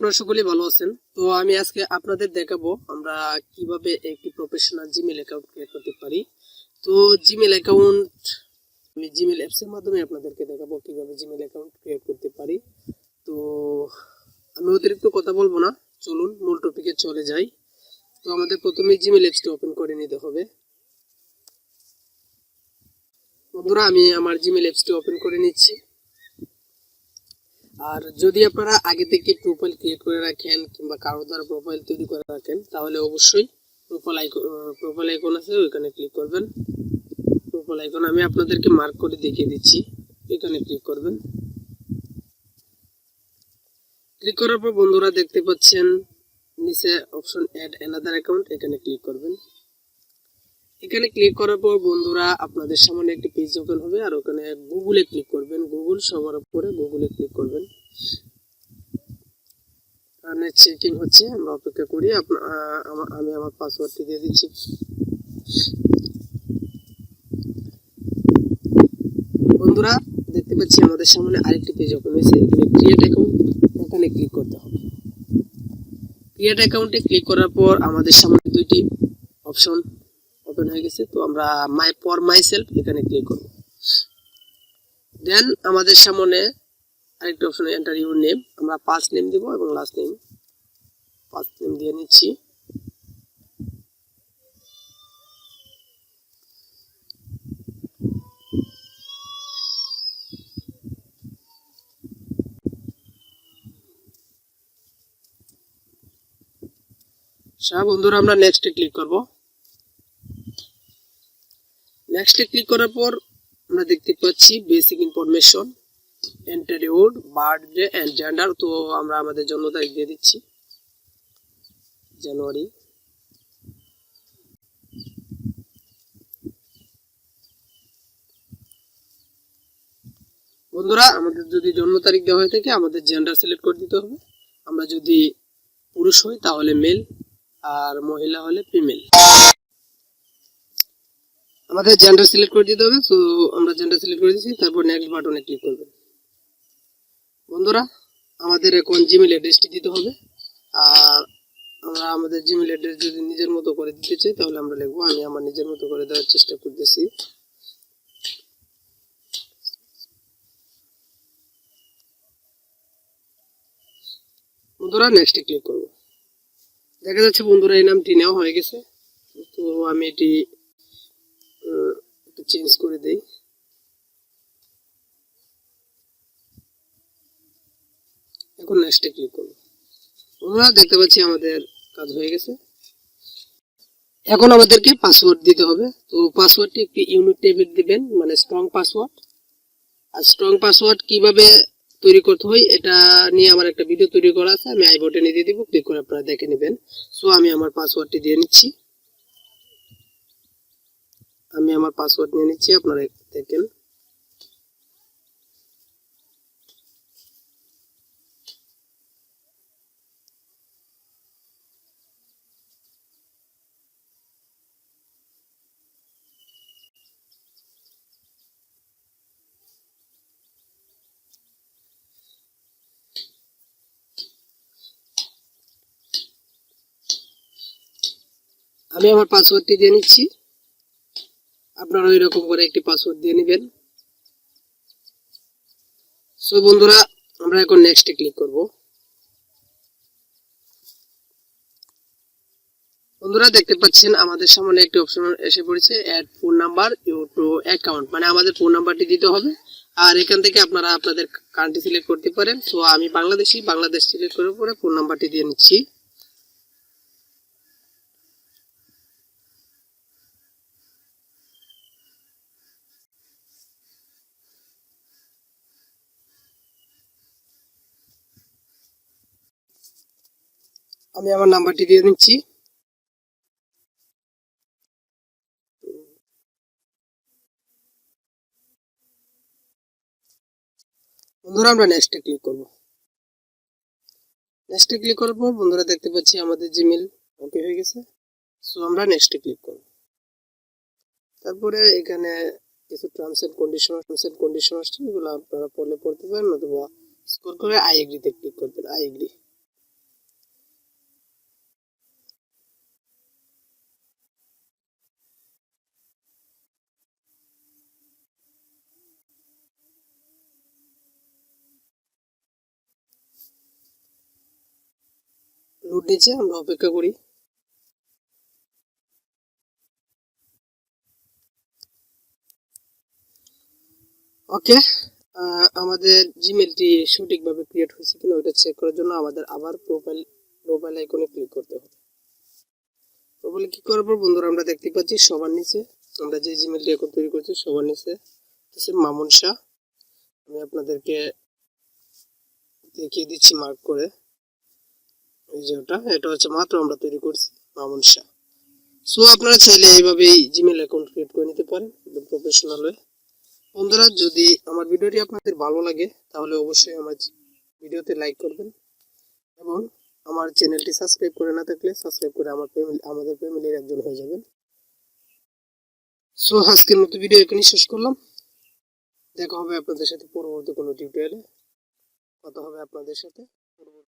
আপনারা সকলেই ভালো আছেন। তো আমি আজকে আপনাদের দেখাবো আমরা কিভাবে একটি প্রফেশনাল জিমেল অ্যাকাউন্ট ক্রিয়েট করতে পারি। তো জিমেল অ্যাকাউন্ট আমি জিমেল অ্যাপস এর মাধ্যমে আপনাদেরকে দেখাবো কিভাবে জিমেল অ্যাকাউন্ট ক্রিয়েট করতে পারি। তো আমি অতিরিক্ত কথা বলবো না, চলুন মূল টপিকে চলে যাই। তো আমাদের প্রথমে জিমেল অ্যাপসটি ওপেন করে নিতে হবে। বন্ধুরা, আমি আমার জিমেল অ্যাপসটি ওপেন করে নিচ্ছি। আর যদি আপনারা আগে থেকে প্রোফাইল ক্রিয়েট করে রাখেন কিংবা কারো দ্বারা প্রোফাইল তৈরি করে রাখেন, তাহলে অবশ্যই প্রোফাইল আইকন আছে, ওইখানে ক্লিক করবেন। প্রোফাইল আইকন আমি আপনাদেরকে মার্ক করে দেখিয়ে দিচ্ছি, এখানে ক্লিক করবেন। ক্লিক করার পর বন্ধুরা দেখতে পাচ্ছেন নিচে অপশন অ্যাড অ্যানাদার অ্যাকাউন্ট, এখানে ক্লিক করবেন। এখানে ক্লিক করার পর বন্ধুরা আপনাদের সামনে একটি পেজ ওপেন হবে, আর ওখানে গুগলে ক্লিক করবেন। গুগল সবার উপরে গুগলে ক্লিক করবেন। চেকিং হচ্ছে, আমরা অপেক্ষা করি। আমি আমার পাসওয়ার্ডটি দিয়ে দিচ্ছি। বন্ধুরা দেখতে পাচ্ছি আমাদের সামনে আরেকটি পেজ ওপেন হয়েছে, এখানে ক্রিয়েট অ্যাকাউন্ট, এখানে ক্লিক করতে হবে। ক্রিয়েট অ্যাকাউন্টে ক্লিক করার পর আমাদের সামনে দুইটি অপশন ওপেন হয়ে গেছে। তো আমরা মাই সেলফ এখানে ক্লিক করব। দেন আমাদের সামনে আরেকটা অপশন এন্টার ইউর নেম, আমরা ফার্স্ট নেম দেব এবং লাস্ট নেম ফার্স্ট নেম দিয়ে নিচ্ছি। বন্ধুরা আমরা নেক্সটে ক্লিক করব। নেক্সটে ক্লিক করার পর আমরা দেখতে পাচ্ছি basic information, enter your birthday and gender. তো আমরা আমাদের জন্ম তারিখ দিয়ে দিচ্ছি জানুয়ারি। বন্ধুরা আমাদের যদি জন্ম তারিখ দেওয়া হয়ে থাকে আমাদের জেন্ডার সিলেক্ট করে দিতে হবে। আমরা যদি পুরুষ হই তাহলে মেল, আর মহিলা হলে ফিমেল। আমাদের জেন্ডার সিলেক্ট করে দিতে হবে। তো আমরা জেন্ডার সিলেক্ট করে দিয়েছি, তারপর নেক্সট বাটনে ক্লিক করবেন। বন্ধুরা আমাদের এখন জিমেল অ্যাড্রেসটি দিতে হবে। আর আমরা আমাদের জিমেল অ্যাড্রেস যদি নিজের মতো করে দিতে চাই তাহলে আমরা লিখবো, আমি আমার নিজের মতো করে দেওয়ার চেষ্টা করতেছি। বন্ধুরা নেক্সটে ক্লিক করব। দেখা যাচ্ছে বন্ধুরা এই নামটি নেওয়া হয়ে গেছে। তো আমি এটি একটু চেঞ্জ করে দেই। এখন নেক্সটে ক্লিক করব। বন্ধুরা দেখতে পাচ্ছি আমাদের কাজ হয়ে গেছে। এখন আমাদেরকে পাসওয়ার্ড দিতে হবে। তো পাসওয়ার্ডটি একটি ইউনিক টাইপের দিবেন, মানে স্ট্রং পাসওয়ার্ড। আর স্ট্রং পাসওয়ার্ড কিভাবে তৈরি করতে হয় এটা নিয়ে আমার একটা ভিডিও তৈরি করা আছে, আমি আই বাটনে দিয়ে দিব, ক্লিক করে আপনারা দেখে নেবেন। সো আমি আমার পাসওয়ার্ডটি দিয়ে নিচ্ছি। আমি আমার পাসওয়ার্ড নিয়ে নিচ্ছি, আপনারা দেখেন। আমি আমার পাসওয়ার্ডটি দিয়ে নিচ্ছি, আপনারা এরকম করে একটি পাসওয়ার্ড দিয়ে নেবেন। সো বন্ধুরা আমরা এখন নেক্সটে ক্লিক করব। বন্ধুরা দেখতে পাচ্ছেন আমাদের সামনে একটি অপশন এসে পড়েছে, add phone number you to account, মানে আমাদের ফোন নাম্বারটি দিতে হবে। আর এখান থেকে আপনারা আপনাদের কান্ট্রি সিলেক্ট করতে পারেন। সো আমি বাংলাদেশ সিলেক্ট করার পরে ফোন নাম্বারটি দিয়ে নিচ্ছি। আমি আমার নাম্বারটি দিয়ে নিচ্ছি। বন্ধুরা আমরা নেক্সটে ক্লিক করব। নেক্সটে ক্লিক করার পর বন্ধুরা দেখতে পাচ্ছি আমাদের জিমেল ওকে হয়ে গেছে। সো আমরা নেক্সটে ক্লিক করব। তারপরে এখানে কিছু টার্মস এন্ড কন্ডিশন আসছে, এগুলো আপনারা পড়তে পারেন, অথবা স্ক্রল করে আই এগ্রিতে ক্লিক করবেন। I agree. লোড নিচ্ছে, আমরা অপেক্ষা করি। ওকে, আমাদের জিমেলটি সঠিকভাবে ক্রিয়েট হয়েছে কিনা ওটা চেক করার জন্য আমাদের আবার প্রোফাইল আইকনে ক্লিক করতে হবে। প্রোফাইলে ক্লিক করার পর বন্ধুরা আমরা দেখতে পাচ্ছি সবার নিচে আমরা যে জিমেলটি এখন তৈরি করছি সবার নিচে হচ্ছে মামুন শাহ। আমি আপনাদেরকে দেখিয়ে দিচ্ছি মার্ক করে, এই যে এটা হচ্ছে মাত্র আমরা তৈরি করছি মামুন শাহ। সো আপনারা চাইলে এইভাবেই জিমেল অ্যাকাউন্ট ক্রিয়েট করে নিতে পারেন একদম প্রফেশনাল হয়ে। বন্ধুরা, যদি আমার ভিডিওটি আপনাদের ভালো লাগে তাহলে অবশ্যই আমার ভিডিওতে লাইক করবেন এবং আমার চ্যানেলটি সাবস্ক্রাইব করে না থাকলে সাবস্ক্রাইব করে আমাদের ফ্যামিলির একজন হয়ে যাবেন। সো আজকের মতো ভিডিও এখানেই শেষ করলাম। দেখা হবে আপনাদের সাথে পরবর্তী কোনো টিউটোরিয়ালে। কথা হবে আপনাদের সাথে পরবর্তী